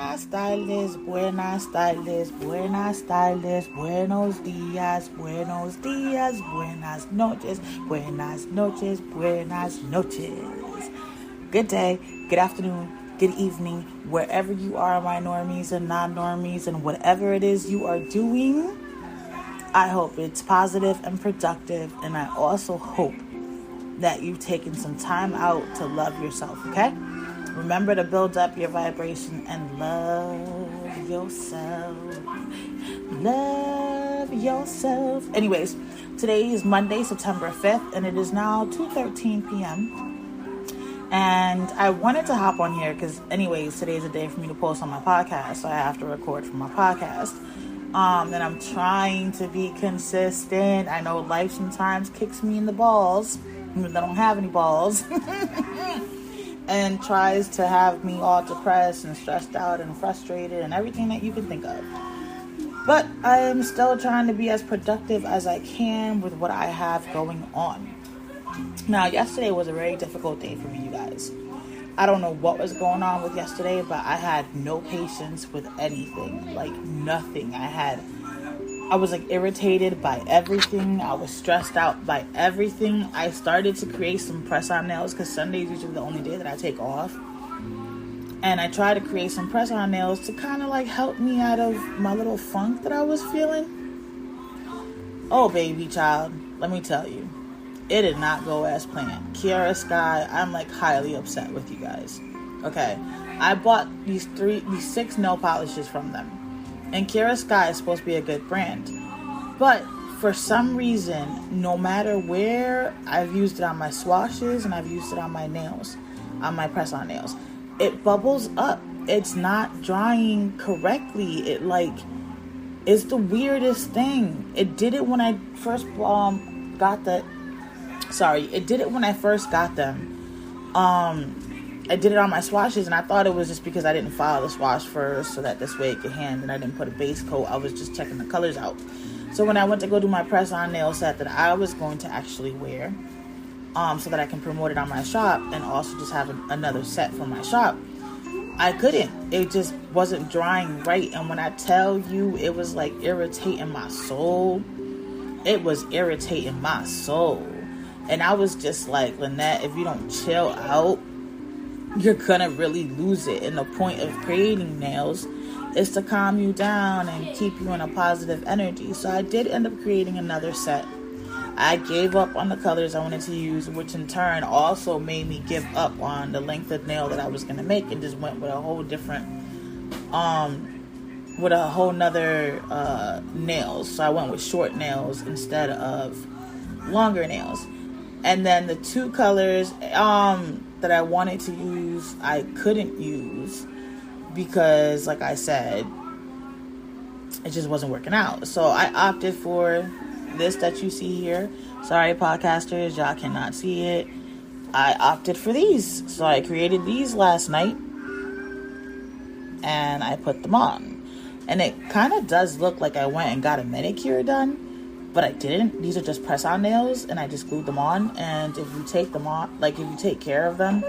Buenas tardes, buenas tardes, buenas tardes, buenos días, buenos días, buenas noches, buenas noches, buenas noches. Good day, good afternoon, good evening, wherever you are, my normies and non-normies, and whatever it is you are doing. I hope it's positive and productive, and I also hope that you've taken some time out to love yourself, okay? Remember to build up your vibration and love yourself. Love yourself. Anyways, today is Monday, September 5th, and it is now 2:13 p.m. And I wanted to hop on here because, anyways, today is a day for me to post on my podcast, so I have to record for my podcast. And I'm trying to be consistent. I know life sometimes kicks me in the balls, even though I don't have any balls. And tries to have me all depressed and stressed out and frustrated and everything that you can think of. But I am still trying to be as productive as I can with what I have going on. Now, yesterday was a very difficult day for me, you guys. I don't know what was going on with yesterday, but I had no patience with anything. Like, nothing. I was irritated by everything. I was stressed out by everything. I started to create some press-on nails because Sunday is usually the only day that I take off. And I tried to create some press-on nails to kind of help me out of my little funk that I was feeling. Oh, baby child, let me tell you, it did not go as planned. Kiara Sky, I'm highly upset with you guys. Okay, I bought these 6 nail polishes from them. And Kiara Sky is supposed to be a good brand. But for some reason, no matter where, I've used it on my swashes and I've used it on my nails, on my press-on nails, it bubbles up. It's not drying correctly. It's the weirdest thing. It did it when I first It did it when I first got them. I did it on my swashes, and I thought it was just because I didn't file the swash first so that this way it could hand, and I didn't put a base coat. I was just checking the colors out. So when I went to go do my press-on nail set that I was going to actually wear, so that I can promote it on my shop and also just have another set for my shop, I couldn't. It just wasn't drying right. And when I tell you it was irritating my soul, it was irritating my soul. And I was just like, Lynette, if you don't chill out, you're gonna really lose it. And the point of creating nails is to calm you down and keep you in a positive energy. So I did end up creating another set. I gave up on the colors I wanted to use, which in turn also made me give up on the length of nail that I was gonna make, and just went with a whole different nother nails. So I went with short nails instead of longer nails. And then the 2 colors that I wanted to use, I couldn't use because, like I said, it just wasn't working out. So I opted for this that you see here. Sorry, podcasters, y'all cannot see it. I opted for these. So I created these last night and I put them on. And it kind of does look like I went and got a manicure done. But I didn't. These are just press-on nails, and I just glued them on. And if you take them on, if you take care of them,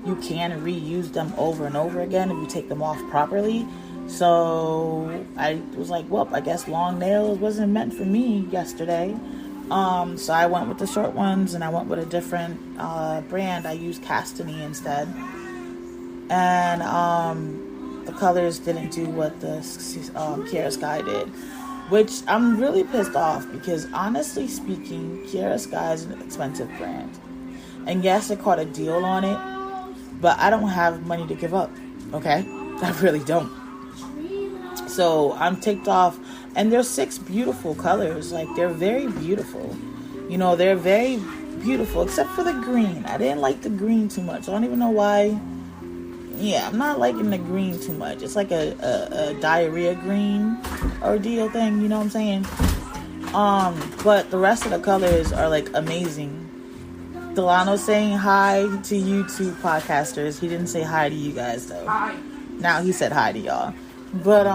you can reuse them over and over again if you take them off properly. So I was like, well, I guess long nails wasn't meant for me yesterday. So I went with the short ones, and I went with a different brand. I used Castany instead. And the colors didn't do what the Kiara Sky did. Which I'm really pissed off because, honestly speaking, Kiara Sky is an expensive brand. And yes, I caught a deal on it, but I don't have money to give up, okay? I really don't. So I'm ticked off. And there's 6 beautiful colors. They're very beautiful. They're very beautiful, except for the green. I didn't like the green too much. I don't even know why. Yeah, I'm not liking the green too much. It's like a diarrhea green ordeal thing, you know what I'm saying? But the rest of the colors are amazing. Delano's saying hi to you two podcasters. He didn't say hi to you guys though. Hi. Now he said hi to y'all. But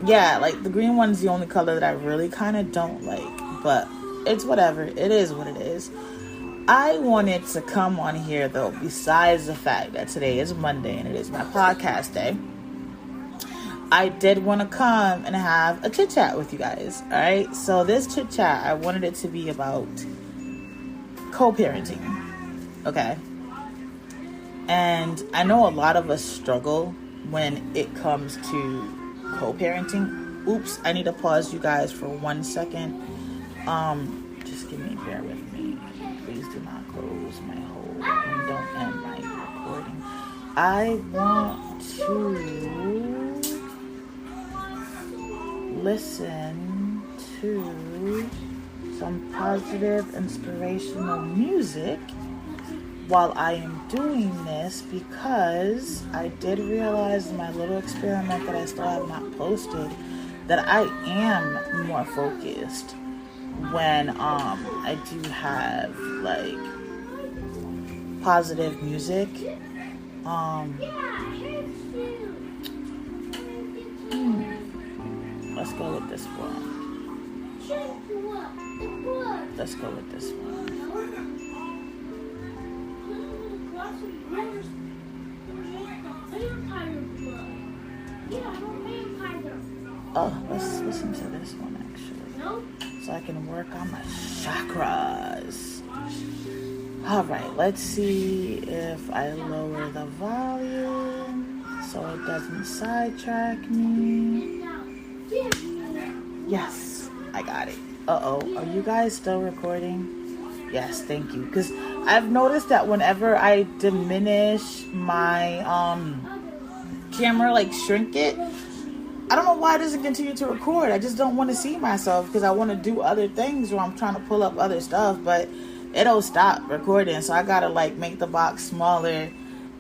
yeah, the green one's the only color that I really kind of don't like. But it's whatever. It is what it is. I wanted to come on here, though, besides the fact that today is Monday and it is my podcast day. I did want to come and have a chit chat with you guys. All right. So this chit chat, I wanted it to be about co-parenting. Okay. And I know a lot of us struggle when it comes to co-parenting. Oops, I need to pause you guys for 1 second. Just bear with me. Please do not close my whole and don't end my recording. I want to listen to some positive, inspirational music while I am doing this, because I did realize in my little experiment that I still have not posted that I am more focused when I do have like positive music. Let's go with this one. Oh, let's listen to this one actually, so I can work on my chakras. All right, let's see if I lower the volume so it doesn't sidetrack me. Yes, I got it. Uh-oh, are you guys still recording? Yes, thank you. Because I've noticed that whenever I diminish my camera, like shrink it, I don't know why it doesn't continue to record. I just don't want to see myself because I want to do other things, or I'm trying to pull up other stuff, but it'll stop recording. So I gotta like make the box smaller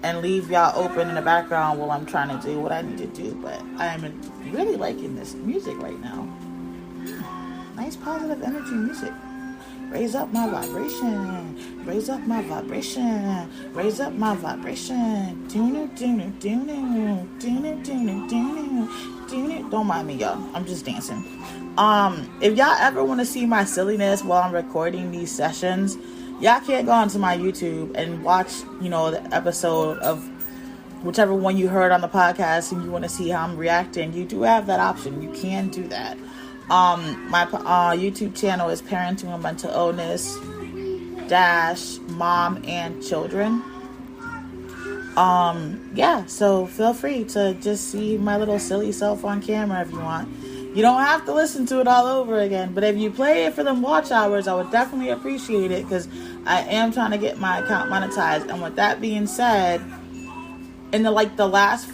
and leave y'all open in the background while I'm trying to do what I need to do. But I am really liking this music right now. Nice positive energy music. Raise up my vibration. Raise up my vibration. Raise up my vibration. Don't mind me, y'all. I'm just dancing. If y'all ever want to see my silliness while I'm recording these sessions, y'all can't go onto my YouTube and watch, the episode of whichever one you heard on the podcast and you want to see how I'm reacting. You do have that option. You can do that. My YouTube channel is Parenting with Mental Illness - Mom and Children. So feel free to just see my little silly self on camera if you want. You don't have to listen to it all over again, but if you play it for them watch hours, I would definitely appreciate it, because I am trying to get my account monetized. And with that being said, in the last,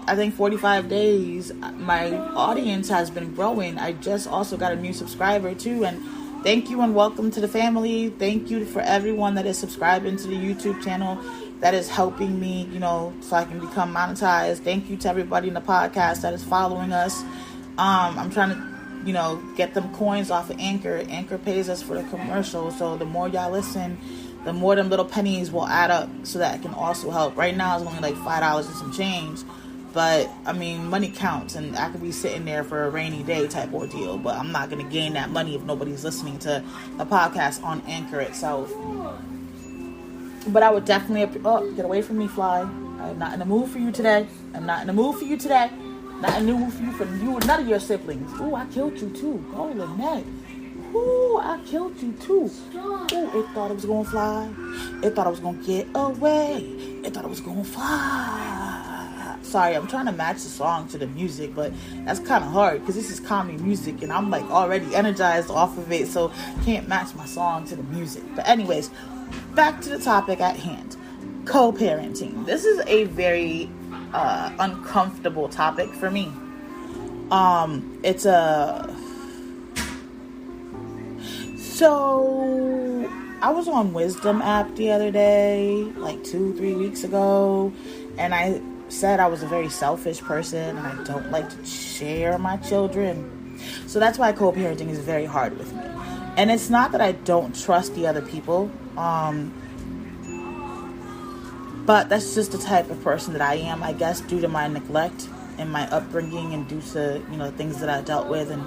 I think 45 days, my audience has been growing. I just also got a new subscriber too, and thank you and welcome to the family. Thank you for everyone that is subscribing to the YouTube channel. That is helping me, so I can become monetized. Thank you to everybody in the podcast that is following us. I'm trying to, get them coins off of Anchor. Anchor pays us for the commercial, so the more y'all listen, the more them little pennies will add up, so that it can also help. Right now, it's only like $5 and some change. But, money counts, and I could be sitting there for a rainy day type ordeal, but I'm not going to gain that money if nobody's listening to the podcast on Anchor itself. But I would definitely... get away from me, fly. I'm not in the mood for you today. Not in the mood for you, for you and none of your siblings. Ooh, I killed you too. Oh, Lynette. Ooh, I killed you too. Ooh, it thought it was going to fly. It thought it was going to get away. It thought it was going to fly. Sorry, I'm trying to match the song to the music, but that's kind of hard because this is calming music and I'm like already energized off of it, so can't match my song to the music. But anyways, back to the topic at hand. Co-parenting. This is a very uncomfortable topic for me. So I was on Wisdom app the other day, like 2-3 weeks ago, and I said I was a very selfish person and I don't like to share my children. So that's why co-parenting is very hard with me. And it's not that I don't trust the other people, but that's just the type of person that I am, I guess, due to my neglect and my upbringing and due to, things that I dealt with and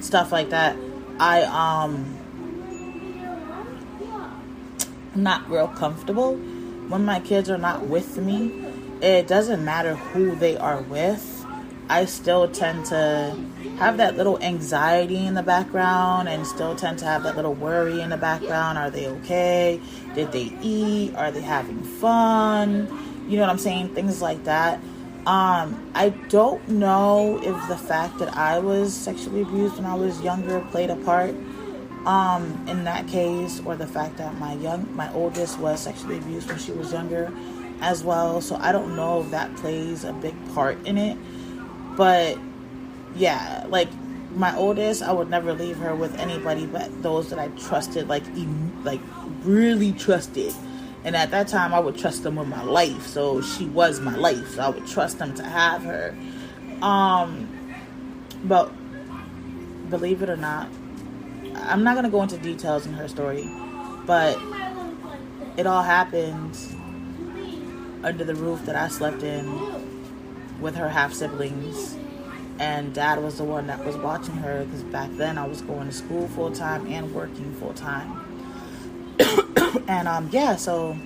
stuff like that. I'm not real comfortable when my kids are not with me. It doesn't matter who they are with. I still tend to have that little anxiety in the background and still tend to have that little worry in the background. Are they okay? Did they eat? Are they having fun? You know what I'm saying? Things like that. I don't know if the fact that I was sexually abused when I was younger played a part in that case, or the fact that my oldest was sexually abused when she was younger as well. So I don't know if that plays a big part in it. But yeah, like my oldest, I would never leave her with anybody but those that I trusted, like really trusted. And at that time, I would trust them with my life. So she was my life. So I would trust them to have her. But believe it or not, I'm not going to go into details in her story, but it all happened under the roof that I slept in with her half siblings, and dad was the one that was watching her, because back then I was going to school full time and working full time. And so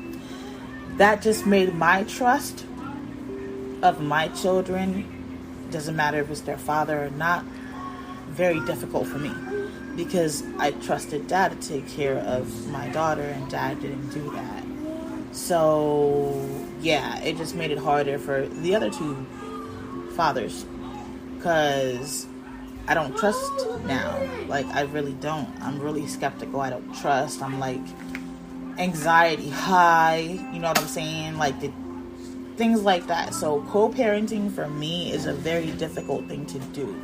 that just made my trust of my children, doesn't matter if it's their father or not, very difficult for me, because I trusted dad to take care of my daughter, and dad didn't do that. So yeah, it just made it harder for the other two fathers, because I don't trust now. Like, I really don't. I'm really skeptical. I don't trust. I'm like anxiety high, you know what I'm saying? Like things like that. So co-parenting for me is a very difficult thing to do.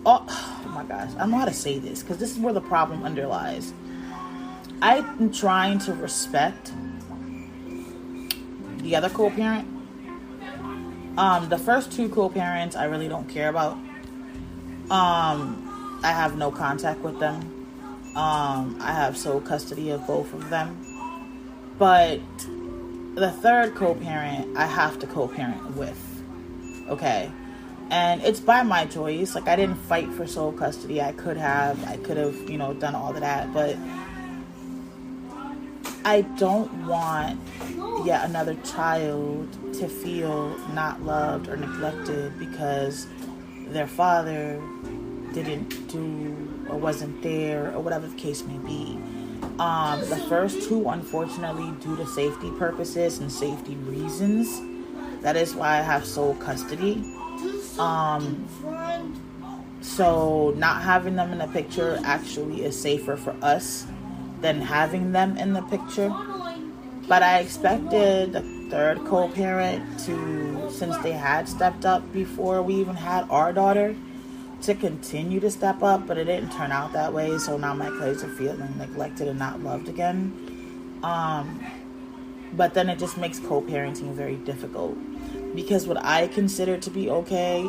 Oh my gosh, I don't know how to say this, because this is where the problem underlies. I'm trying to respect the other co-parent. The first two co-parents I really don't care about. I have no contact with them. I have sole custody of both of them. But the third co-parent, I have to co-parent with. Okay? And it's by my choice. Like, I didn't fight for sole custody. I could have, done all of that. But I don't want yet another child to feel not loved or neglected because their father didn't do or wasn't there, or whatever the case may be. The first two, unfortunately, due to safety purposes and safety reasons, that is why I have sole custody. So not having them in the picture actually is safer for us than having them in the picture. But I expected the third co-parent to, since they had stepped up before we even had our daughter, to continue to step up, but it didn't turn out that way. So now my kids are feeling neglected and not loved again. But then it just makes co-parenting very difficult, because what I consider to be okay,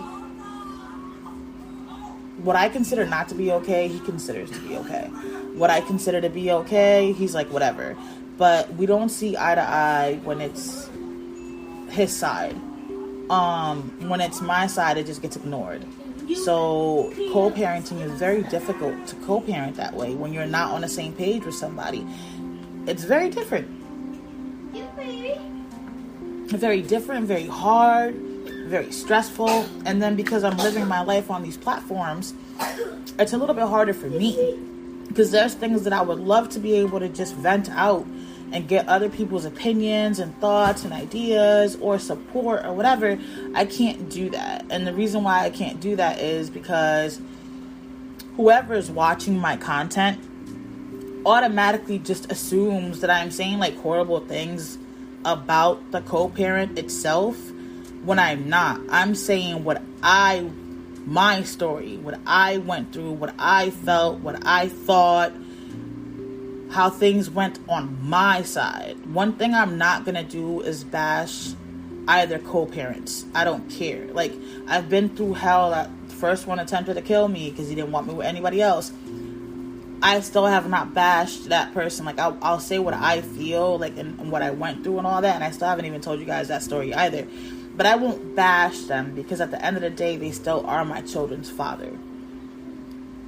what I consider not to be okay, he considers to be okay. What I consider to be okay, he's like, whatever. But we don't see eye to eye when it's his side. When it's my side, it just gets ignored. So co-parenting is very difficult to co-parent that way when you're not on the same page with somebody. It's very different. Very different, very hard, very stressful. And then because I'm living my life on these platforms, it's a little bit harder for me, because there's things that I would love to be able to just vent out and get other people's opinions and thoughts and ideas or support or whatever. I can't do that. And the reason why I can't do that is because whoever is watching my content automatically just assumes that I'm saying like horrible things about the co-parent itself, when I'm not. I'm saying my story, what I went through, what I felt, what I thought, how things went on my side. One thing I'm not going to do is bash either co-parents. I don't care. Like, I've been through hell. That first one attempted to kill me because he didn't want me with anybody else. I still have not bashed that person. Like, I'll say what I feel, like, and what I went through and all that, and I still haven't even told you guys that story either. But I won't bash them, because at the end of the day, they still are my children's father.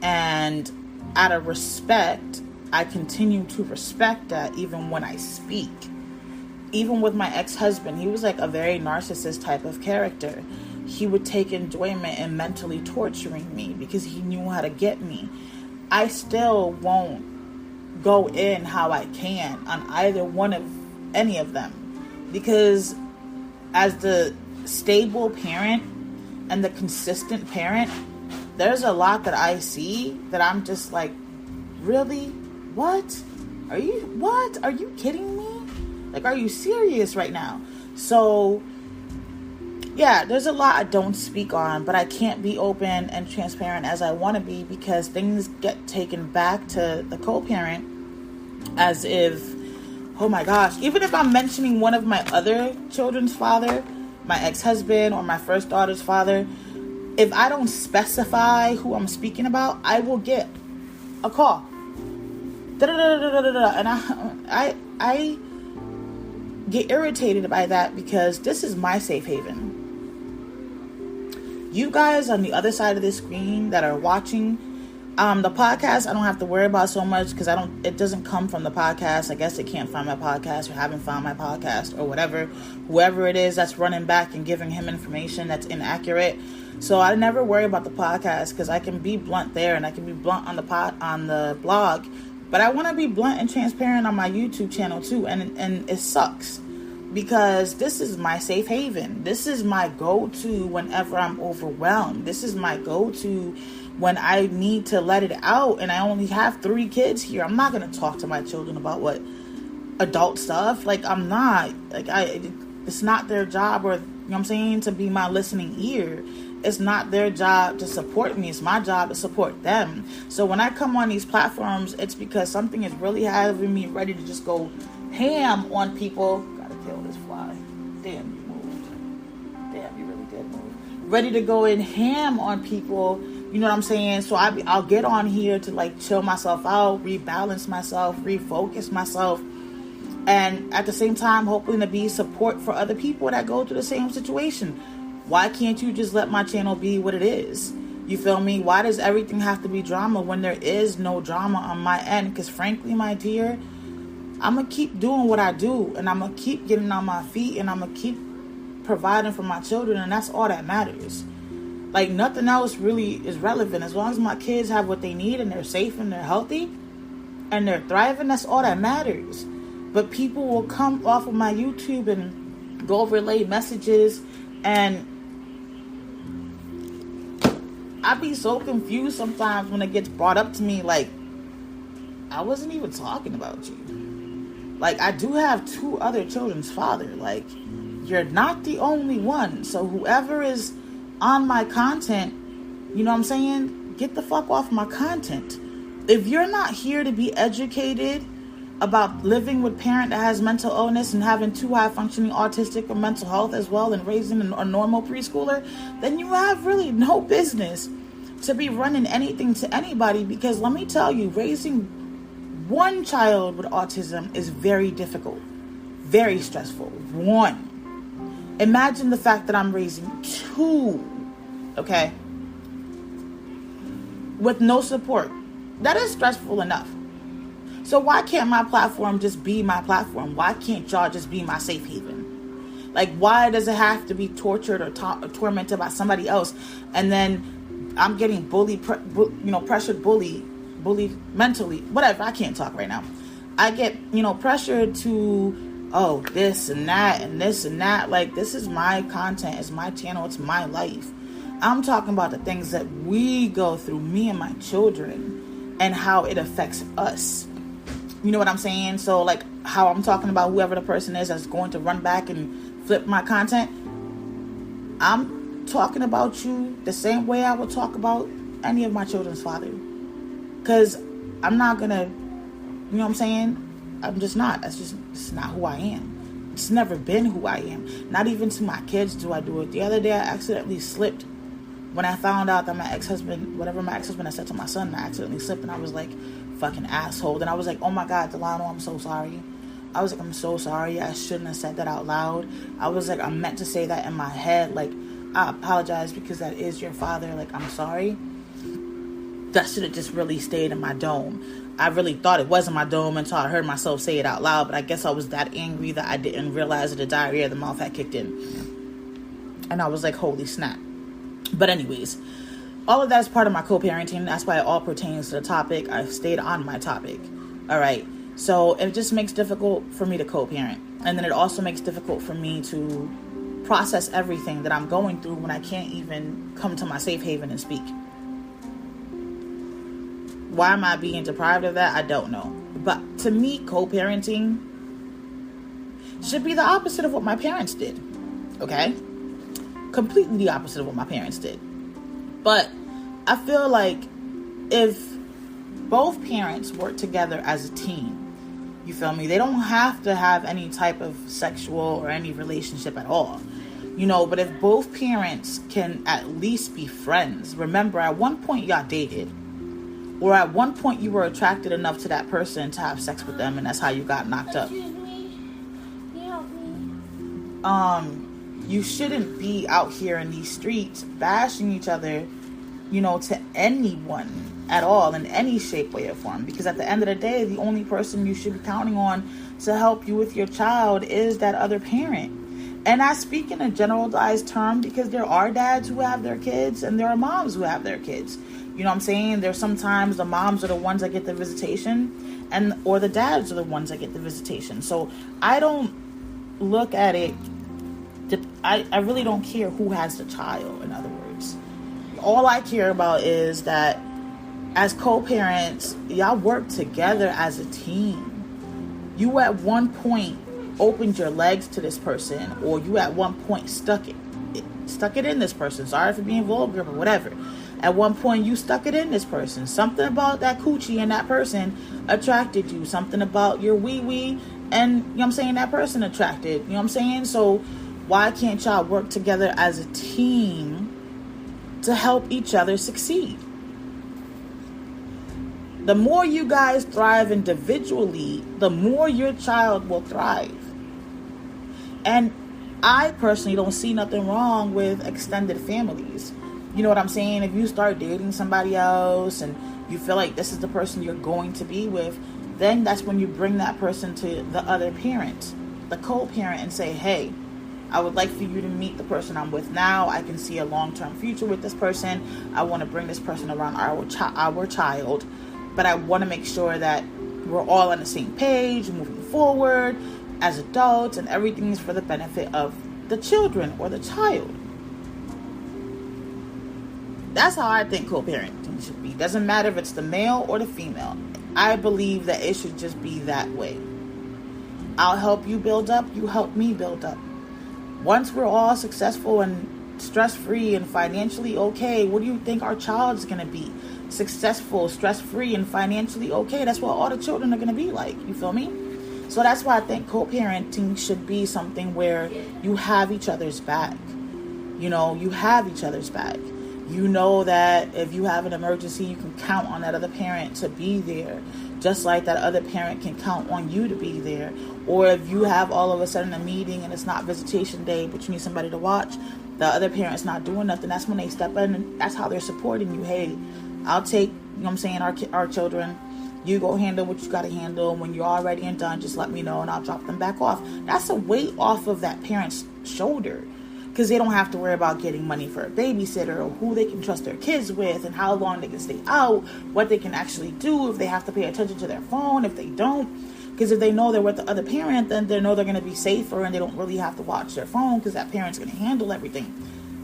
And out of respect, I continue to respect that even when I speak. even with my ex-husband, he was like a very narcissist type of character. He would take enjoyment in mentally torturing me because he knew how to get me. I still won't go in how I can on either one of any of them, because as the stable parent and the consistent parent, there's a lot that I see that I'm just like, really? What? Are you kidding me? Like, are you serious right now? So, yeah, there's a lot I don't speak on, but I can't be open and transparent as I want to be, because things get taken back to the co-parent as if, oh my gosh, even if I'm mentioning one of my other children's father, my ex-husband or my first daughter's father, if I don't specify who I'm speaking about, I will get a call. And I get irritated by that, because this is my safe haven. You guys on the other side of the screen that are watching the podcast, I don't have to worry about so much, because it doesn't come from the podcast. I guess they can't find my podcast or haven't found my podcast or whatever. Whoever it is that's running back and giving him information that's inaccurate. So I never worry about the podcast, because I can be blunt there and I can be blunt on the blog. But I want to be blunt and transparent on my YouTube channel too. And it sucks, because this is my safe haven. This is my go-to whenever I'm overwhelmed. This is my go-to when I need to let it out. And I only have 3 kids here. I'm not going to talk to my children about what adult stuff. Like, I'm not. Like, it's not their job, or, you know what I'm saying, to be my listening ear. It's not their job to support me. It's my job to support them. So when I come on these platforms, it's because something is really having me ready to just go ham on people. Gotta kill this fly. Damn, you moved. Damn, you really did move. Ready to go in ham on people. You know what I'm saying? So I'll get on here to like chill myself out, rebalance myself, refocus myself. And at the same time, hoping to be support for other people that go through the same situation. Why can't you just let my channel be what it is? You feel me? Why does everything have to be drama when there is no drama on my end? Because frankly, my dear, I'm going to keep doing what I do. And I'm going to keep getting on my feet. And I'm going to keep providing for my children. And that's all that matters. Like, nothing else really is relevant. As long as my kids have what they need and they're safe and they're healthy and they're thriving, that's all that matters. But people will come off of my YouTube and go relay messages, and I be so confused sometimes when it gets brought up to me, like, I wasn't even talking about you. Like, I do have 2 other children's father. Like, you're not the only one. So whoever is on my content, you know what I'm saying? Get the fuck off my content. If you're not here to be educated about living with a parent that has mental illness and having 2 high-functioning autistic or mental health as well, and raising a normal preschooler, then you have really no business to be running anything to anybody. Because let me tell you, raising one child with autism is very difficult, very stressful. 1. Imagine the fact that I'm raising 2, okay, with no support. That is stressful enough. So why can't my platform just be my platform? Why can't y'all just be my safe haven? Like, why does it have to be tortured or tormented by somebody else? And then I'm getting pressured, bullied mentally, whatever. I can't talk right now. I get, pressured to, oh, this and that and this and that. Like, this is my content. It's my channel. It's my life. I'm talking about the things that we go through, me and my children, and how it affects us. You know what I'm saying? So, like, how I'm talking about whoever the person is that's going to run back and flip my content, I'm talking about you the same way I would talk about any of my children's father. Because I'm not going to, you know what I'm saying? I'm just not. It's not who I am. It's never been who I am. Not even to my kids do I do it. The other day, I accidentally slipped. When I found out that whatever my ex-husband had said to my son, I accidentally slipped, and I was like, fucking asshole. And I was like, oh my God, Delano, I'm so sorry. I was like, I'm so sorry. I shouldn't have said that out loud. I was like, I meant to say that in my head. Like, I apologize because that is your father. Like, I'm sorry. That should have just really stayed in my dome. I really thought it was in my dome until I heard myself say it out loud. But I guess I was that angry that I didn't realize that the diarrhea of the mouth had kicked in. And I was like, holy snap. But anyways, all of that is part of my co-parenting. That's why it all pertains to the topic. I've stayed on my topic. All right. So it just makes it difficult for me to co-parent. And then it also makes it difficult for me to process everything that I'm going through when I can't even come to my safe haven and speak. Why am I being deprived of that? I don't know. But to me, co-parenting should be the opposite of what my parents did. Okay? Completely the opposite of what my parents did. But I feel like if both parents work together as a team, you feel me? They don't have to have any type of sexual or any relationship at all. But if both parents can at least be friends. Remember, at one point y'all dated. Or at one point you were attracted enough to that person to have sex with them, and that's how you got knocked up. You shouldn't be out here in these streets bashing each other, to anyone at all in any shape, way, or form. Because at the end of the day, the only person you should be counting on to help you with your child is that other parent. And I speak in a generalized term because there are dads who have their kids and there are moms who have their kids. You know what I'm saying? There's sometimes the moms are the ones that get the visitation or the dads are the ones that get the visitation. So I don't look at it. I really don't care who has the child, in other words. All I care about is that as co-parents, y'all work together as a team. You at one point opened your legs to this person, or you at one point stuck it in this person. Sorry for being vulgar, but whatever. At one point you stuck it in this person. Something about that coochie and that person attracted you. Something about your wee-wee and, that person attracted. You know what I'm saying? So why can't y'all work together as a team to help each other succeed? The more you guys thrive individually, the more your child will thrive. And I personally don't see nothing wrong with extended families. You know what I'm saying? If you start dating somebody else and you feel like this is the person you're going to be with, then that's when you bring that person to the other parent, the co-parent, and say, hey, I would like for you to meet the person I'm with now. I can see a long-term future with this person. I want to bring this person around our child. But I want to make sure that we're all on the same page, moving forward as adults, and everything is for the benefit of the children or the child. That's how I think co-parenting should be. Doesn't matter if it's the male or the female. I believe that it should just be that way. I'll help you build up. You help me build up. Once we're all successful and stress-free and financially okay, what do you think our child's going to be? Successful, stress-free, and financially okay. That's what all the children are going to be like. You feel me? So that's why I think co-parenting should be something where you have each other's back. You have each other's back. You know that if you have an emergency, you can count on that other parent to be there. Just like that other parent can count on you to be there. Or if you have all of a sudden a meeting and it's not visitation day, but you need somebody to watch, the other parent's not doing nothing. That's when they step in, and that's how they're supporting you. Hey, I'll take, our children. You go handle what you got to handle. When you're all ready and done, just let me know and I'll drop them back off. That's a weight off of that parent's shoulder. Because they don't have to worry about getting money for a babysitter or who they can trust their kids with and how long they can stay out, what they can actually do, if they have to pay attention to their phone, if they don't. Because if they know they're with the other parent, then they know they're going to be safer and they don't really have to watch their phone because that parent's going to handle everything.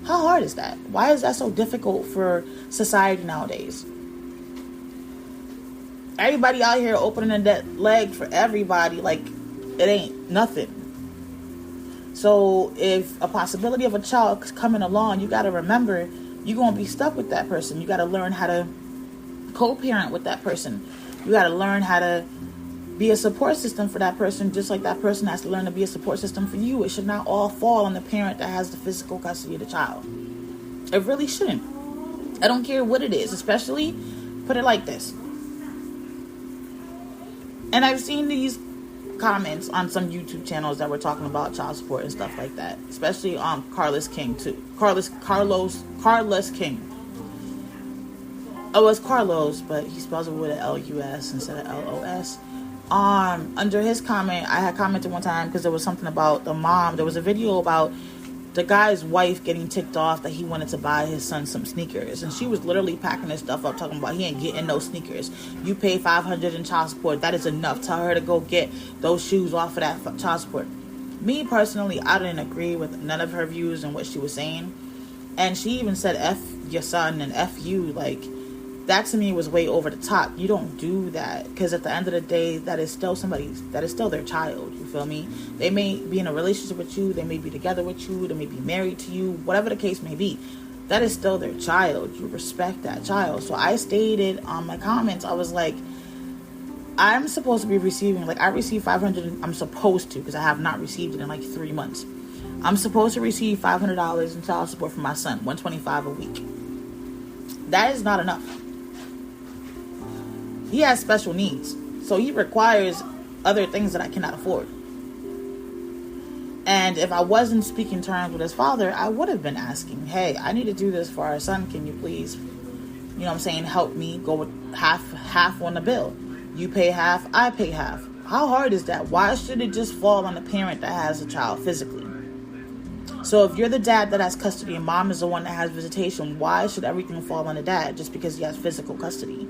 How hard is that? Why is that so difficult for society nowadays? Everybody out here opening that leg for everybody like it ain't nothing. So if a possibility of a child coming along, you got to remember you're going to be stuck with that person. You got to learn how to co-parent with that person. You got to learn how to be a support system for that person, just like that person has to learn to be a support system for you. It should not all fall on the parent that has the physical custody of the child. It really shouldn't. I don't care what it is, especially put it like this. And I've seen these comments on some YouTube channels that were talking about child support and stuff like that, especially on Carlos King too. Carlos King. Oh, it's Carlos, but he spells it with an L-U-S instead of L-O-S. Under his comment, I had commented one time because there was something about the mom. There was a video about the guy's wife getting ticked off that he wanted to buy his son some sneakers, and she was literally packing his stuff up, talking about he ain't getting no sneakers. You pay $500 in child support. That is enough. Tell her to go get those shoes off of that child support. Me personally, I didn't agree with none of her views and what she was saying, and she even said F your son and F you. Like, that to me was way over the top. You don't do that, because at the end of the day, that is still their child. You feel me? They may be in a relationship with you, they may be together with you, they may be married to you, whatever the case may be. That is still their child. You respect that child. So I stated on my comments, I was like, I'm supposed to be receiving, like, I received $500. I'm supposed to, because I have not received it in like 3 months. I'm supposed to receive $500 in child support from my son, $125 a week. That is not enough. He has special needs, so he requires other things that I cannot afford. And if I wasn't speaking terms with his father, I would have been asking, hey, I need to do this for our son. Can you please, help me go with half on the bill? You pay half, I pay half. How hard is that? Why should it just fall on the parent that has a child physically? So if you're the dad that has custody and mom is the one that has visitation, why should everything fall on the dad just because he has physical custody?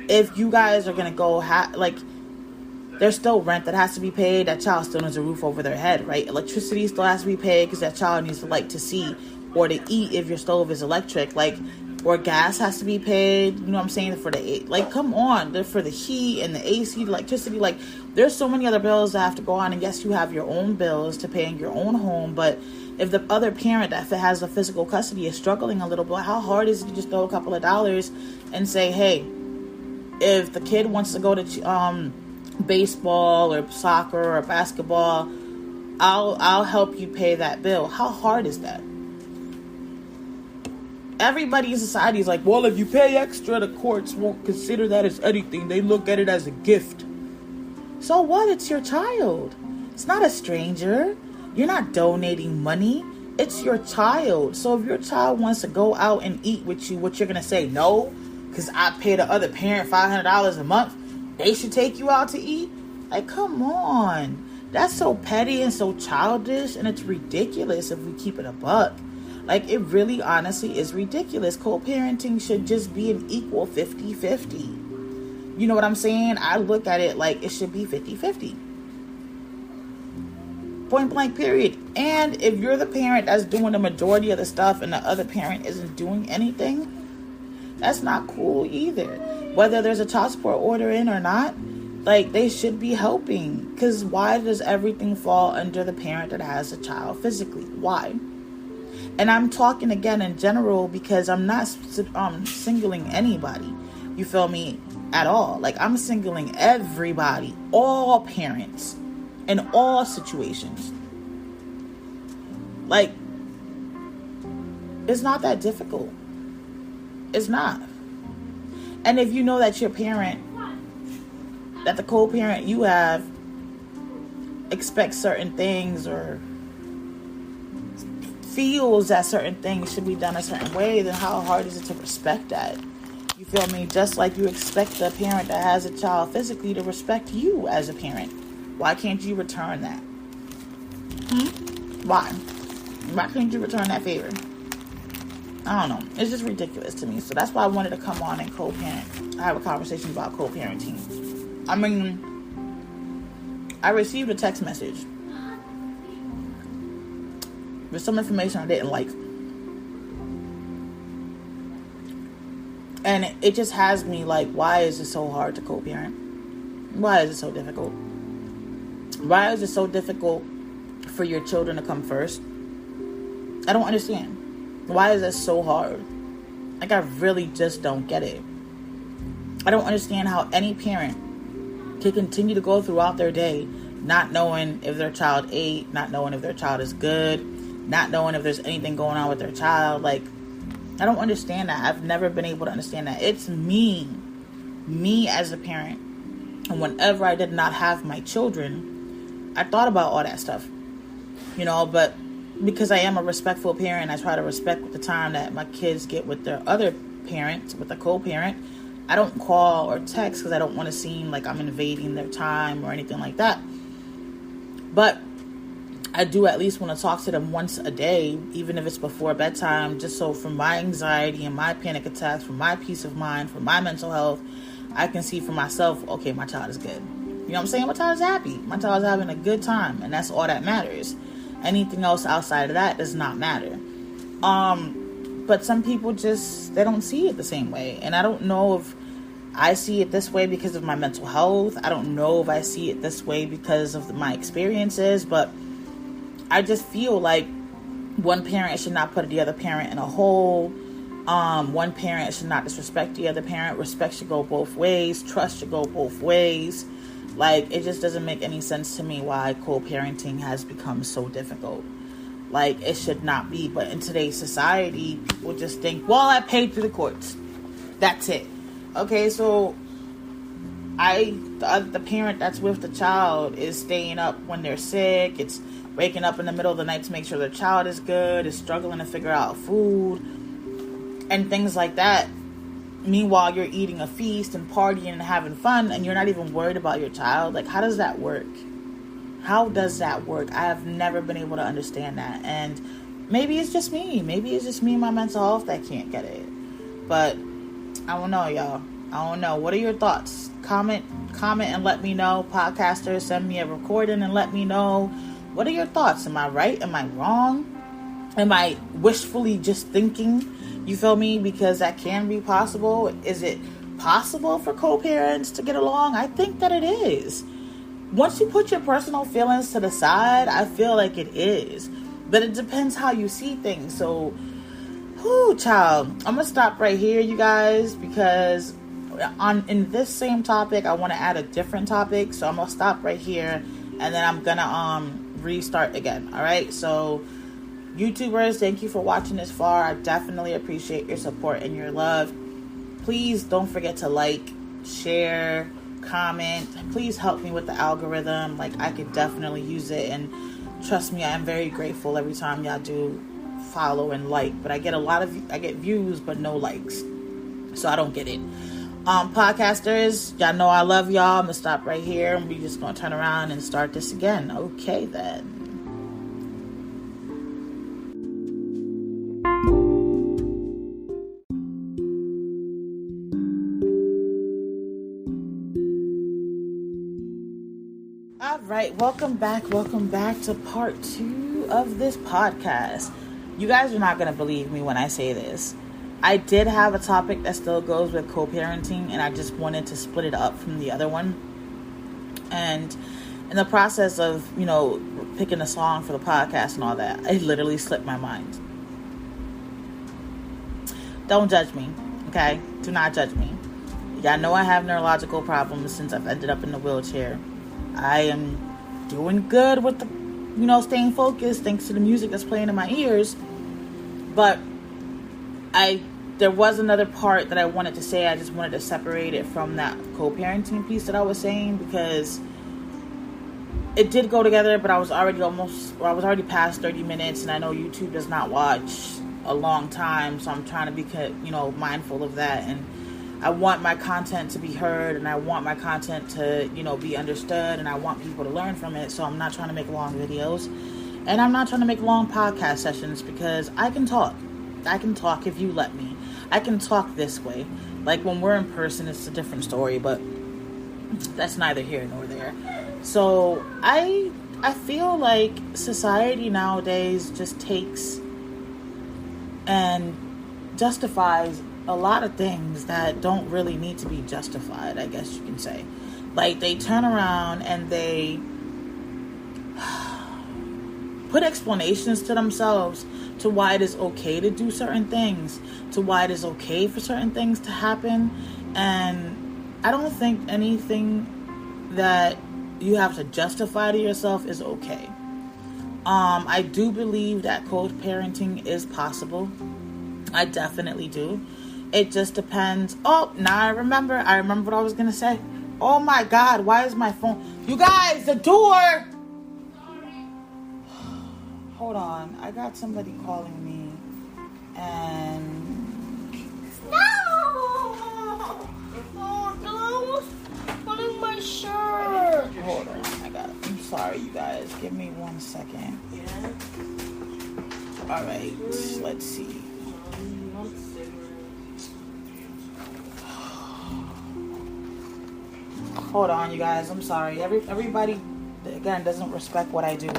If you guys are going to go, there's still rent that has to be paid. That child still needs a roof over their head, right? Electricity still has to be paid because that child needs the light to see or to eat if your stove is electric. Or gas has to be paid, for the, come on, for the heat and the AC, the electricity. There's so many other bills that have to go on. And yes, you have your own bills to pay in your own home. But if the other parent that has the physical custody is struggling a little bit, how hard is it to just throw a couple of dollars and say, hey, if the kid wants to go to baseball or soccer or basketball, I'll help you pay that bill. How hard is that? Everybody in society is like, well, if you pay extra, the courts won't consider that as anything. They look at it as a gift. So what? It's your child. It's not a stranger. You're not donating money. It's your child. So if your child wants to go out and eat with you, what you're going to say, no? Because I pay the other parent $500 a month, they should take you out to eat? Come on. That's so petty and so childish, and it's ridiculous if we keep it a buck. It really honestly is ridiculous. Co-parenting should just be an equal 50-50. You know what I'm saying? I look at it like it should be 50-50. Point blank, period. And if you're the parent that's doing the majority of the stuff and the other parent isn't doing anything, that's not cool either. Whether there's a child support order in or not, they should be helping. Because why does everything fall under the parent that has a child physically? Why? And I'm talking again in general because I'm not singling anybody. You feel me? At all. I'm singling everybody, all parents, in all situations. It's not that difficult. It's not. And if you know that your parent, that the co-parent you have expects certain things or feels that certain things should be done a certain way, then how hard is it to respect that? You feel me? Just like you expect the parent that has a child physically to respect you as a parent. Why can't you return that? Why? Why can't you return that favor? I don't know. It's just ridiculous to me. So that's why I wanted to come on and co-parent. I have a conversation about co-parenting. I received a text message with some information I didn't like. And it just has me why is it so hard to co-parent? Why is it so difficult? Why is it so difficult for your children to come first? I don't understand. Why is that so hard? I really just don't get it. I don't understand how any parent can continue to go throughout their day not knowing if their child ate, not knowing if their child is good, not knowing if there's anything going on with their child. I don't understand that. I've never been able to understand that. It's me as a parent. And whenever I did not have my children, I thought about all that stuff, but because I am a respectful parent, I try to respect the time that my kids get with their other parent, with a co-parent, I don't call or text because I don't want to seem like I'm invading their time or anything like that. But I do at least want to talk to them once a day, even if it's before bedtime, just so for my anxiety and my panic attacks, for my peace of mind, for my mental health, I can see for myself, okay, my child is good. You know what I'm saying? My child is happy. My child is having a good time, and that's all that matters. Anything else outside of that does not matter. But some people just, they don't see it the same way. And I don't know if I see it this way because of my mental health. I don't know if I see it this way because of my experiences, but I just feel like one parent should not put the other parent in a hole. One parent should not disrespect the other parent. Respect should go both ways. Trust should go both ways. Like, it just doesn't make any sense to me why co-parenting has become so difficult. Like, it should not be. But in today's society, people just think, well, I paid through the courts. That's it. Okay, so the parent that's with the child is staying up when they're sick. It's waking up in the middle of the night to make sure their child is good, is struggling to figure out food and things like that. Meanwhile, you're eating a feast and partying and having fun, and you're not even worried about your child. Like, how does that work? How does that work? I have never been able to understand that. And maybe it's just me. Maybe it's just me and my mental health that can't get it. But I don't know, y'all. I don't know. What are your thoughts? Comment and let me know. Podcasters, send me a recording and let me know. What are your thoughts? Am I right? Am I wrong? Am I wishfully just thinking? You feel me? Because that can be possible. Is it possible for co-parents to get along? I think that it is. Once you put your personal feelings to the side, I feel like it is. But it depends how you see things. So, child, I'm going to stop right here, you guys, because in this same topic, I want to add a different topic. So I'm going to stop right here, and then I'm going to restart again. All right? So, YouTubers, thank you for watching this far. I definitely appreciate your support and your love. Please don't forget to like, share, comment. Please help me with the algorithm. Like, I could definitely use it, and trust me, I am very grateful every time y'all do follow and like. But I get views but no likes, so I don't get it. Podcasters, y'all know I love y'all. I'm gonna stop right here, and we just gonna turn around and start this again. Okay then. All right, welcome back to part 2 of this podcast. You guys are not going to believe me when I say this. I did have a topic that still goes with co-parenting, and I just wanted to split it up from the other one. And in the process of, picking a song for the podcast and all that, it literally slipped my mind. Don't judge me, okay? Do not judge me. Y'all know I have neurological problems since I've ended up in the wheelchair. I am doing good with the, staying focused thanks to the music that's playing in my ears. But there was another part that I wanted to say. I just wanted to separate it from that co-parenting piece that I was saying, because it did go together, but I was already past 30 minutes, and I know YouTube does not watch a long time, so I'm trying to be, mindful of that. And I want my content to be heard, and I want my content to, be understood, and I want people to learn from it. So I'm not trying to make long videos, and I'm not trying to make long podcast sessions, because I can talk. I can talk if you let me. I can talk this way. Like, when we're in person, it's a different story, but that's neither here nor there. So I feel like society nowadays just takes and justifies a lot of things that don't really need to be justified, I guess you can say. Like, they turn around and they put explanations to themselves to why it is okay to do certain things, to why it is okay for certain things to happen. And I don't think anything that you have to justify to yourself is okay. I do believe that co-parenting is possible. I definitely do. It just depends. Oh, now I remember what I was going to say. Oh my God, why is my phone? You guys, the door! Hold on, I got somebody calling me. And... No! my shirt. Hold on, I'm sorry, you guys. Give me 1 second. Yeah. All right, let's see. Hold on, you guys. I'm sorry. Everybody, again, doesn't respect what I do.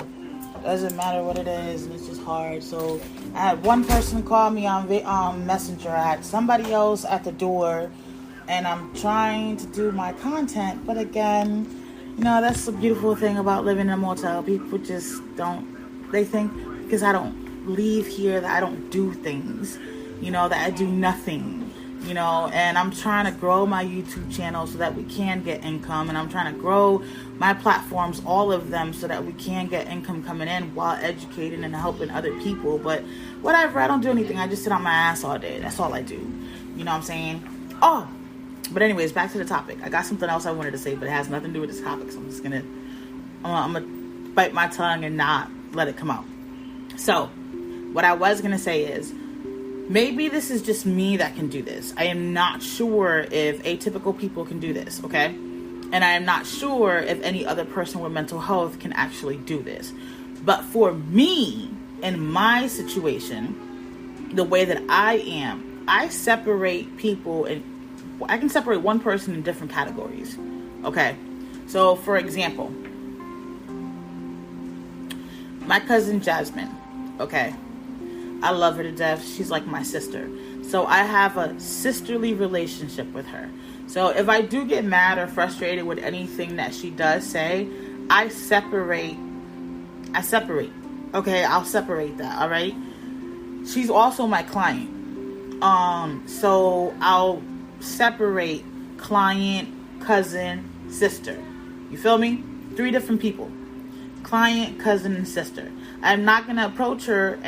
Doesn't matter what it is, and it's just hard. So I had one person call me on Messenger. I had somebody else at the door, and I'm trying to do my content. But again, that's the beautiful thing about living in a motel. People just don't. They think because I don't leave here that I don't do things. That I do nothing. And I'm trying to grow my YouTube channel so that we can get income, and I'm trying to grow my platforms, all of them, so that we can get income coming in while educating and helping other people. But whatever, I don't do anything. I just sit on my ass all day. That's all I do. You know what I'm saying? Oh, but anyways, back to the topic. I got something else I wanted to say, but it has nothing to do with this topic, so I'm gonna bite my tongue and not let it come out. So what I was gonna say is, maybe this is just me that can do this. I am not sure if atypical people can do this, okay? And I am not sure if any other person with mental health can actually do this. But for me, in my situation, the way that I am, I separate people, and I can separate one person in different categories, okay? So, for example, my cousin Jasmine, okay? I love her to death. She's like my sister. So I have a sisterly relationship with her. So if I do get mad or frustrated with anything that she does say, I separate. Okay, I'll separate that, all right? She's also my client. So I'll separate client, cousin, sister. You feel me? 3 different people. Client, cousin, and sister. I'm not going to approach her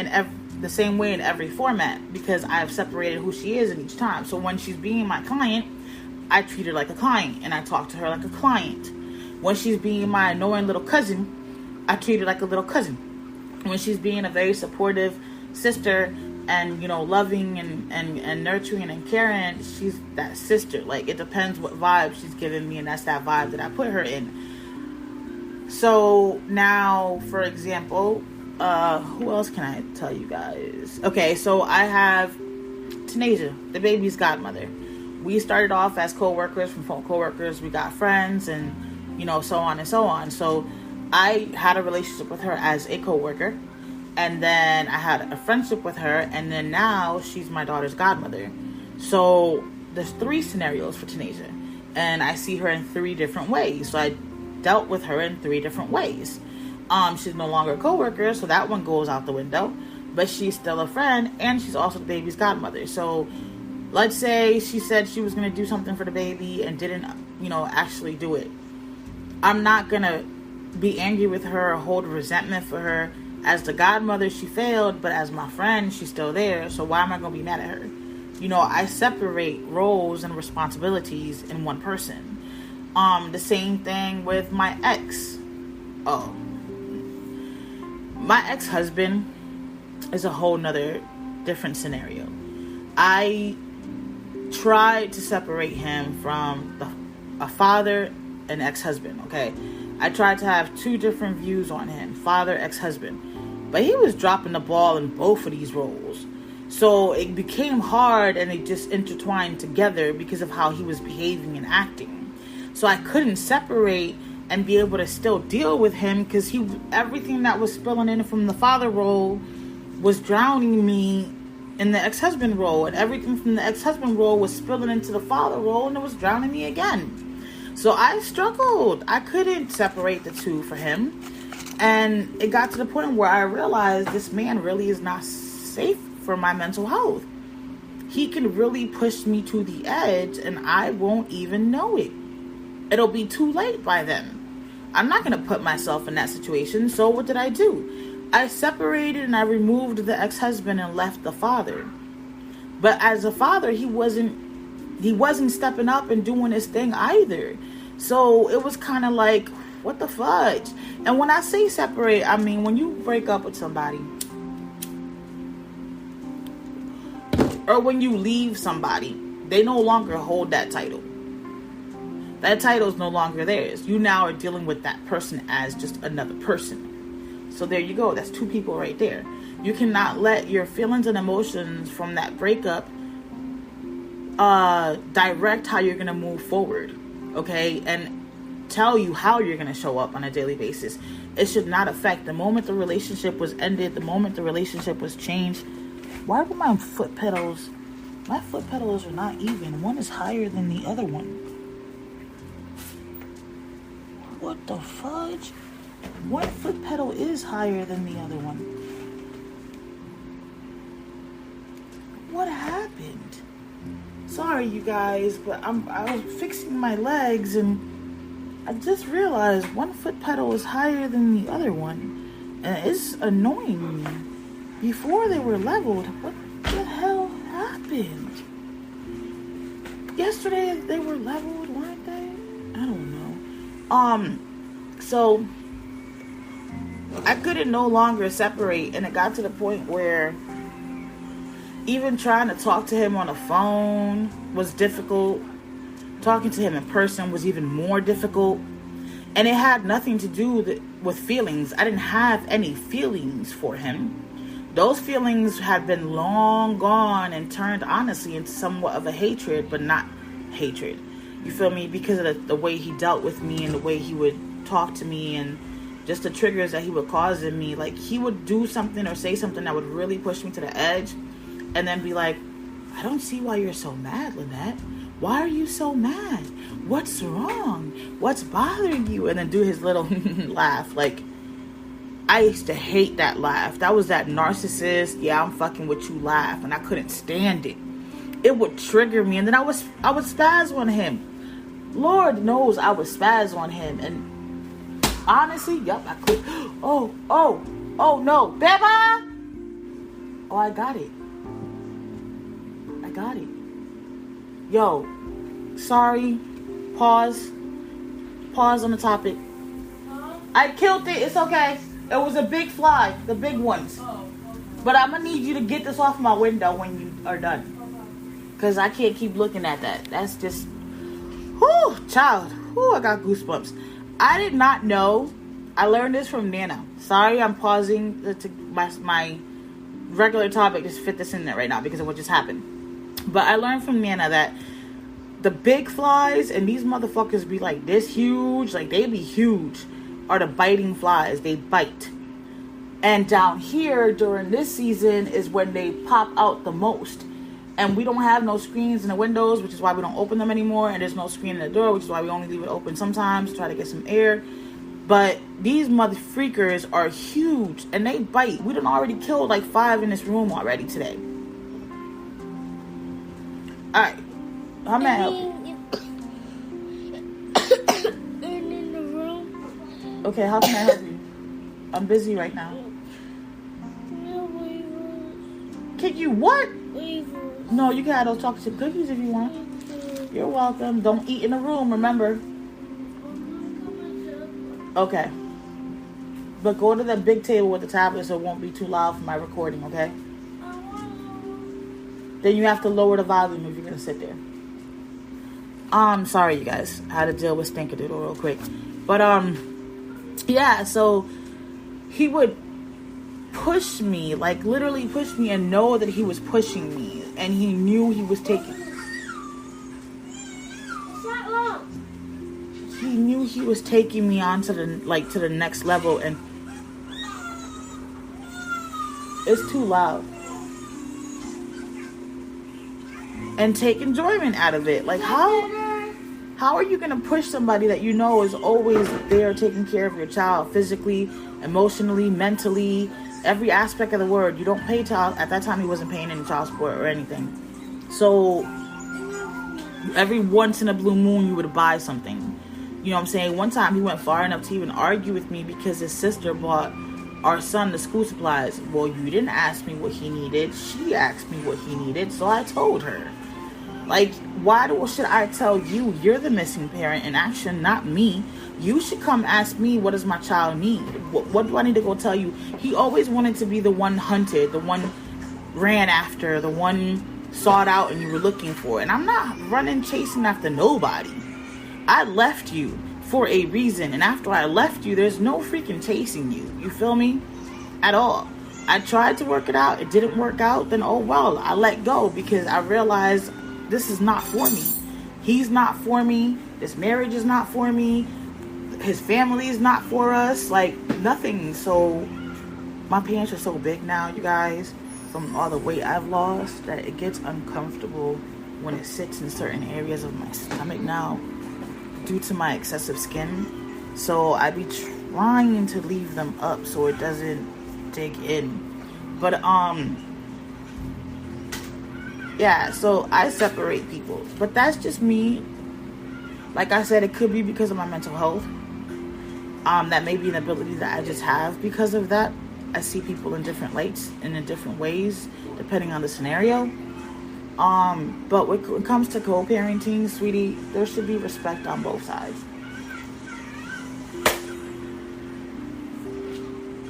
the same way in every format, because I have separated who she is in each time. So when she's being my client, I treat her like a client, and I talk to her like a client. When she's being my annoying little cousin, I treat her like a little cousin. When she's being a very supportive sister and, loving and nurturing and caring, she's that sister. Like, it depends what vibe she's giving me, and that's that vibe that I put her in. So now, for example, who else can I tell you guys? Okay, so I have Tanasia, the baby's godmother. We started off as co-workers. From co-workers, we got friends, and so on and so on. So I had a relationship with her as a co-worker, and then I had a friendship with her, and then now she's my daughter's godmother. So there's 3 scenarios for Tanasia, and I see her in 3 different ways. So I dealt with her in 3 different ways. She's no longer a co-worker, so that one goes out the window, but she's still a friend, and she's also the baby's godmother. So let's say she said she was going to do something for the baby and didn't, actually do it. I'm not going to be angry with her or hold resentment for her. As the godmother, she failed, but as my friend, she's still there. So why am I going to be mad at her? I separate roles and responsibilities in one person. The same thing with my ex. My ex-husband is a whole nother different scenario. I tried to separate him from a father and ex-husband, okay? I tried to have 2 different views on him, father, ex-husband. But he was dropping the ball in both of these roles. So it became hard, and it just intertwined together because of how he was behaving and acting. So I couldn't separate and be able to still deal with him, because everything that was spilling in from the father role was drowning me in the ex-husband role, and everything from the ex-husband role was spilling into the father role, and it was drowning me again. So I struggled. I couldn't separate the 2 for him, and it got to the point where I realized this man really is not safe for my mental health. He can really push me to the edge, and I won't even know it. It'll be too late by then. I'm not going to put myself in that situation. So what did I do? I separated and I removed the ex-husband and left the father. But as a father, he wasn't stepping up and doing his thing either. So it was kind of like, what the fudge? And when I say separate, I mean when you break up with somebody, or when you leave somebody, they no longer hold that title. That title is no longer theirs. You now are dealing with that person as just another person. So there you go. That's two people right there. You cannot let your feelings and emotions from that breakup direct how you're going to move forward. Okay? And tell you how you're going to show up on a daily basis. It should not affect. The moment the relationship was ended, the moment the relationship was changed. Why were my foot pedals are not even. One is higher than the other one. What the fudge? One foot pedal is higher than the other one. What happened? Sorry, you guys, but I was fixing my legs and I just realized one foot pedal is higher than the other one. And it's annoying me. Before they were leveled, what the hell happened? Yesterday they were leveled, weren't they? I don't know. So I couldn't no longer separate, and it got to the point where even trying to talk to him on the phone was difficult. Talking to him in person was even more difficult. And it had nothing to do with feelings. I didn't have any feelings for him. Those feelings had been long gone and turned honestly into somewhat of a hatred, but not hatred. You feel me? Because of the way he dealt with me and the way he would talk to me and just the triggers that he would cause in me. Like, he would do something or say something that would really push me to the edge and then be like, I don't see why you're so mad, Lynette. Why are you so mad? What's wrong? What's bothering you? And then do his little laugh. Like, I used to hate that laugh. That was that narcissist, yeah, I'm fucking with you laugh. And I couldn't stand it. It would trigger me. And then I would spaz on him. Lord knows I would spaz on him. And honestly, yep, I could. Oh no. Beba! Oh, I got it. Yo, sorry. Pause on the topic. I killed it. It's okay. It was a big fly. The big ones. But I'm going to need you to get this off my window when you are done. Because I can't keep looking at that. That's just... Whew, child. Whew, I got goosebumps. I did not know. I learned this from Nana. Sorry, I'm pausing my regular topic. Just fit this in there right now because of what just happened. But I learned from Nana that the big flies, and these motherfuckers be like this huge, like they be huge, are the biting flies. They bite. And down here during this season is when they pop out the most. And we don't have no screens in the windows, which is why we don't open them anymore. And there's no screen in the door, which is why we only leave it open sometimes to try to get some air. But these mother freakers are huge and they bite. We done already killed like 5 in this room already today. Alright. How may I help you? In the room. Okay, how can I help you? I'm busy right now. Kick you what? No, you can have those chocolate chip cookies if you want. You're welcome. Don't eat in the room, remember. Okay. But go to the big table with the tablet so it won't be too loud for my recording, okay? Then you have to lower the volume if you're going to sit there. Sorry, you guys. I had to deal with Stinkerdoodle real quick. But, yeah, so he would push me, like literally push me and know that he was pushing me. And he knew he was taking... He knew he was taking me on to the next level, and it's too loud. And take enjoyment out of it. Like, how are you gonna push somebody that you know is always there taking care of your child physically, emotionally, mentally, every aspect of the word? You don't pay child. At that time, he wasn't paying any child support or anything. So every once in a blue moon, you would buy something. You know what I'm saying? One time he went far enough to even argue with me because his sister bought our son the school supplies. Well, you didn't ask me what he needed. She asked me what he needed, so I told her. Like, why should I tell you? You're the missing parent in action, not me. You should come ask me, what does my child need? What do I need to go tell you? He always wanted to be the one hunted, the one ran after, the one sought out and you were looking for. And I'm not running, chasing after nobody. I left you for a reason. And after I left you, there's no freaking chasing you. You feel me? At all. I tried to work it out. It didn't work out. Then, oh well, I let go because I realized this is not for me. He's not for me. This marriage is not for me. His family is not for us. Like, nothing. So, my pants are so big now, you guys, from all the weight I've lost, that it gets uncomfortable when it sits in certain areas of my stomach now due to my excessive skin. So, I be trying to leave them up so it doesn't dig in. But yeah, so I separate people, but that's just me. Like I said, it could be because of my mental health. That may be an ability that I just have because of that. I see people in different lights and in different ways depending on the scenario. But when it comes to co-parenting, sweetie, there should be respect on both sides.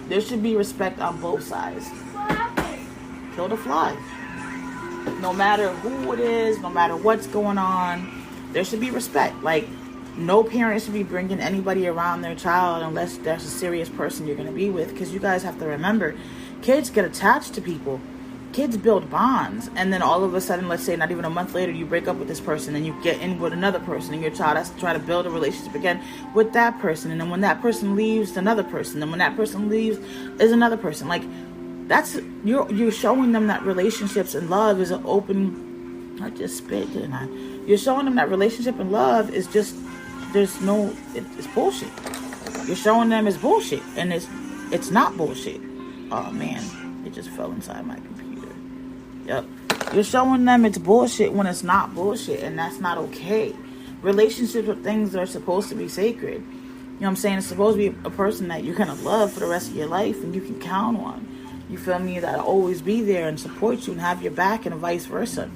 There should be respect on both sides. Kill the fly. No matter who it is, no matter what's going on, there should be respect. Like, no parent should be bringing anybody around their child unless there's a serious person you're going to be with. Because you guys have to remember, kids get attached to people. Kids build bonds. And then all of a sudden, let's say not even a month later, you break up with this person and you get in with another person. And your child has to try to build a relationship again with that person. And then when that person leaves, another person. And when that person leaves, is another person. Like, that's, you're showing them that relationships and love is an open, I just spit, didn't I? You're showing them that relationship and love is just, there's no, it's bullshit. You're showing them it's bullshit, and it's not bullshit. Oh man, it just fell inside my computer. Yep. You're showing them it's bullshit when it's not bullshit, and that's not okay. Relationships are things that are supposed to be sacred. You know what I'm saying? It's supposed to be a person that you're gonna love for the rest of your life and you can count on. You feel me? That'll always be there and support you and have your back, and vice versa.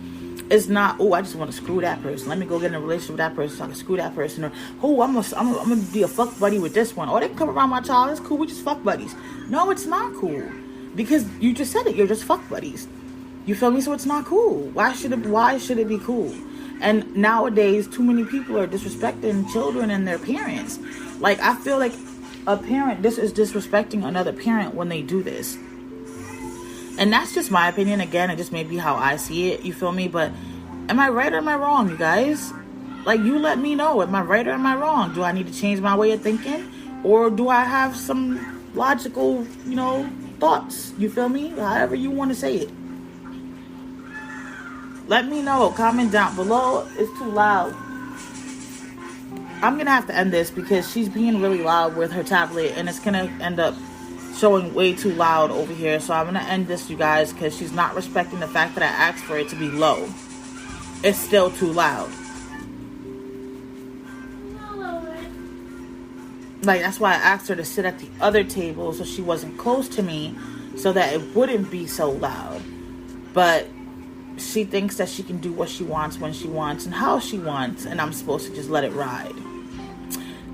It's not, oh, I just want to screw that person. Let me go get in a relationship with that person so I can screw that person. Or, oh, I'm gonna be a fuck buddy with this one. Or they can come around my child. It's cool. We just fuck buddies. No, it's not cool. Because you just said it. You're just fuck buddies. You feel me? So it's not cool. Why should it be cool? And nowadays, too many people are disrespecting children and their parents. Like, I feel like a parent, this is disrespecting another parent when they do this. And that's just my opinion. Again, it just may be how I see it. You feel me? But am I right or am I wrong, you guys? Like, you let me know. Am I right or am I wrong? Do I need to change my way of thinking? Or do I have some logical, thoughts? You feel me? However you want to say it. Let me know. Comment down below. It's too loud. I'm going to have to end this because she's being really loud with her tablet. And it's going to end up showing way too loud over here. So I'm going to end this, you guys, because she's not respecting the fact that I asked for it to be low. It's still too loud. Like, that's why I asked her to sit at the other table so she wasn't close to me so that it wouldn't be so loud. But she thinks that she can do what she wants when she wants and how she wants, and I'm supposed to just let it ride.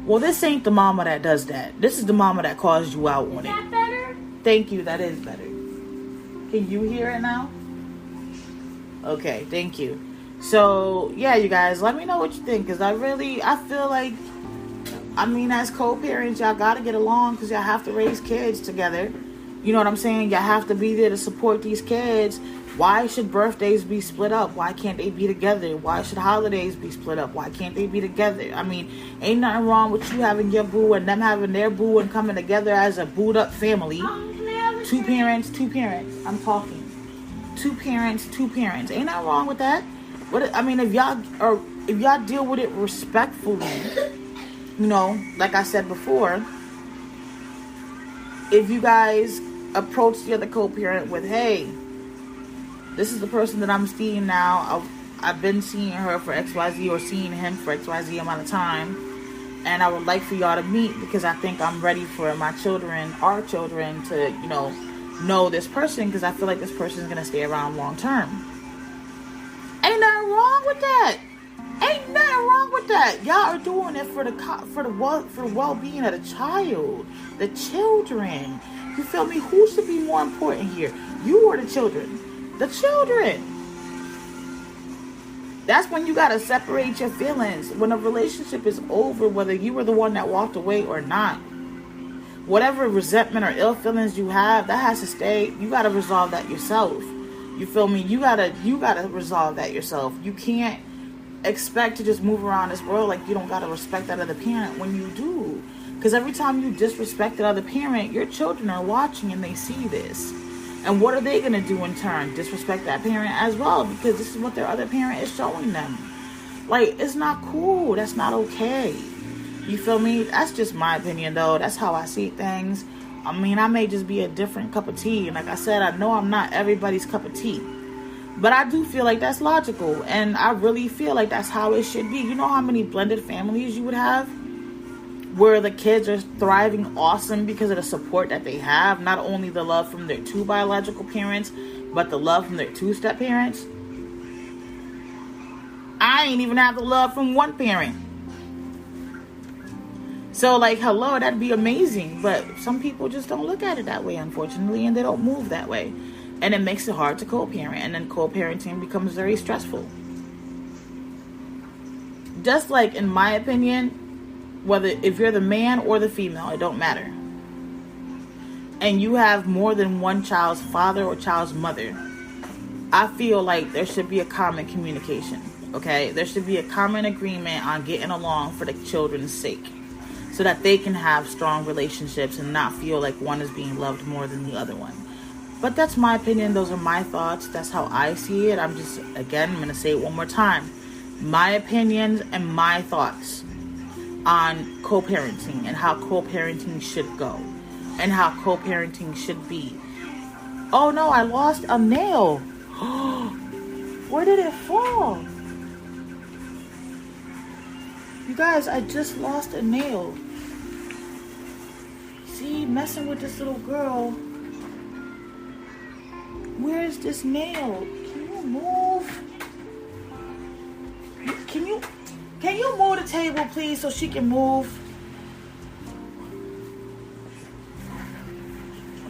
Well, this ain't the mama that does that. This is the mama that calls you out on it. Is that better? Thank you. That is better. Can you hear it now? Okay, thank you. So, yeah, you guys, let me know what you think. Because I feel like, as co-parents, y'all got to get along because y'all have to raise kids together. You know what I'm saying? Y'all have to be there to support these kids. Why should birthdays be split up? Why can't they be together? Why should holidays be split up? Why can't they be together? Ain't nothing wrong with you having your boo and them having their boo and coming together as a booed up family. Two parents. I'm talking. Two parents. Ain't nothing wrong with that. If y'all deal with it respectfully, like I said before, if you guys approach the other co-parent with, hey, this is the person that I'm seeing now. I've been seeing her for XYZ or seeing him for XYZ amount of time. And I would like for y'all to meet because I think I'm ready for my children, our children, to, know this person because I feel like this person is going to stay around long term. Ain't nothing wrong with that. Y'all are doing it for the well-being of the child, the children. You feel me? Who should be more important here? You or the children? The children. That's when you got to separate your feelings. When a relationship is over, whether you were the one that walked away or not, whatever resentment or ill feelings you have, that has to stay. You got to resolve that yourself. You feel me? You gotta resolve that yourself. You can't expect to just move around this world like you don't gotta respect that other parent when you do. Because every time you disrespect that other parent, your children are watching and they see this. And what are they gonna do in turn? Disrespect that parent as well, because this is what their other parent is showing them. Like, it's not cool. That's not okay. You feel me? That's just my opinion, though. That's how I see things. I mean, I may just be a different cup of tea. And like I said, I know I'm not everybody's cup of tea. But I do feel like that's logical. And I really feel like that's how it should be. You know how many blended families you would have? Where the kids are thriving awesome because of the support that they have. Not only the love from their 2 biological parents, but the love from their 2 step parents. I ain't even have the love from 1 parent. So, like, hello, that'd be amazing. But some people just don't look at it that way, unfortunately, and they don't move that way. And it makes it hard to co-parent. And then co-parenting becomes very stressful. Just like, in my opinion, whether if you're the man or the female, it don't matter. And you have more than one child's father or child's mother, I feel like there should be a common communication, okay? There should be a common agreement on getting along for the children's sake, so that they can have strong relationships and not feel like one is being loved more than the other one. But that's my opinion. Those are my thoughts. That's how I see it. I'm going to say it one more time. My opinions and my thoughts on co-parenting and how co-parenting should go and how co-parenting should be. Oh no, I lost a nail. Where did it fall? You guys, I just lost a nail. See, messing with this little girl. Where's this nail? Can you move? Can you move the table, please, so she can move?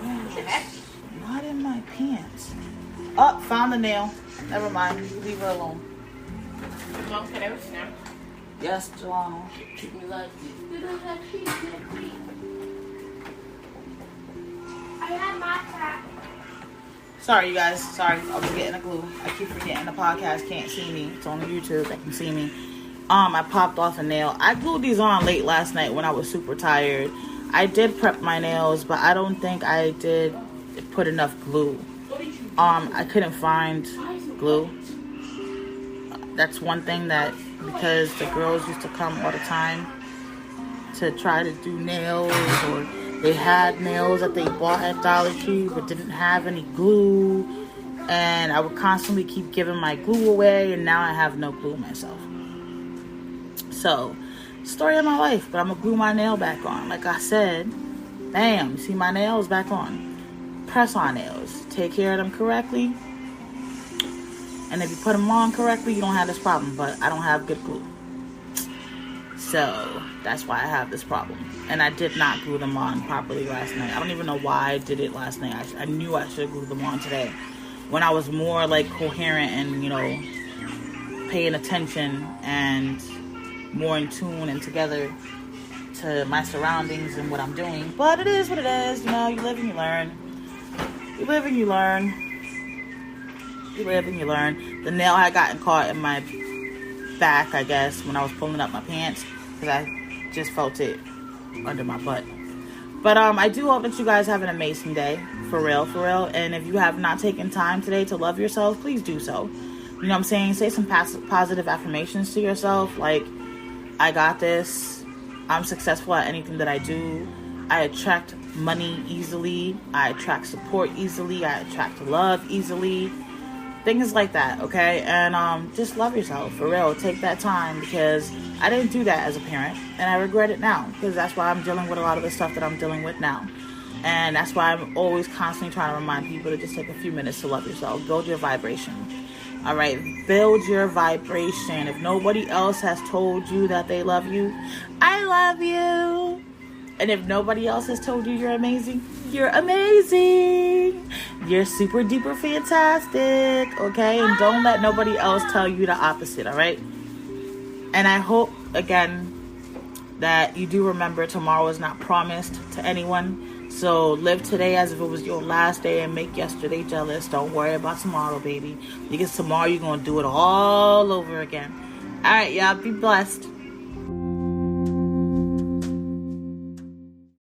Oh, not in my pants. Oh, found the nail. Never mind. Leave her alone. Yes, Jelano. Treat me like this. I have my pack. Sorry, you guys. Sorry, I was getting a glue. I keep forgetting the podcast can't see me. It's on YouTube. They can see me. I popped off a nail. I glued these on late last night when I was super tired. I did prep my nails, but I don't think I did put enough glue. I couldn't find glue. That's one thing that, because the girls used to come all the time to try to do nails, or they had nails that they bought at Dollar Tree but didn't have any glue, and I would constantly keep giving my glue away, and now I have no glue myself. So, story of my life, but I'm gonna glue my nail back on. Like I said, bam, you see my nails back on. Press on nails. Take care of them correctly. And if you put them on correctly, you don't have this problem. But I don't have good glue. So, that's why I have this problem. And I did not glue them on properly last night. I don't even know why I did it last night. I knew I should glue them on today. When I was more, like, coherent and, paying attention and more in tune and together to my surroundings and what I'm doing. But it is what it is. You live and you learn. You live and you learn. You live and you learn. The nail had gotten caught in my back, I guess, when I was pulling up my pants, because I just felt it under my butt. But I do hope that you guys have an amazing day, for real. And if you have not taken time today to love yourself, please do so. You know what I'm saying? Say some positive affirmations to yourself, like, I got this. I'm successful at anything that I do. I attract money easily. I attract support easily. I attract love easily. Things like that, okay? And just love yourself, for real. Take that time, because I didn't do that as a parent, and I regret it now, because that's why I'm dealing with a lot of the stuff that I'm dealing with now. And that's why I'm always constantly trying to remind people to just take a few minutes to love yourself. Build your vibration. All right? Build your vibration. If nobody else has told you that they love you, I love you. And if nobody else has told you you're amazing, you're amazing. You're super duper fantastic, okay? And don't let nobody else tell you the opposite, all right? And I hope, again, that you do remember tomorrow is not promised to anyone. So live today as if it was your last day and make yesterday jealous. Don't worry about tomorrow, baby. Because tomorrow you're going to do it all over again. All right, y'all. Be blessed.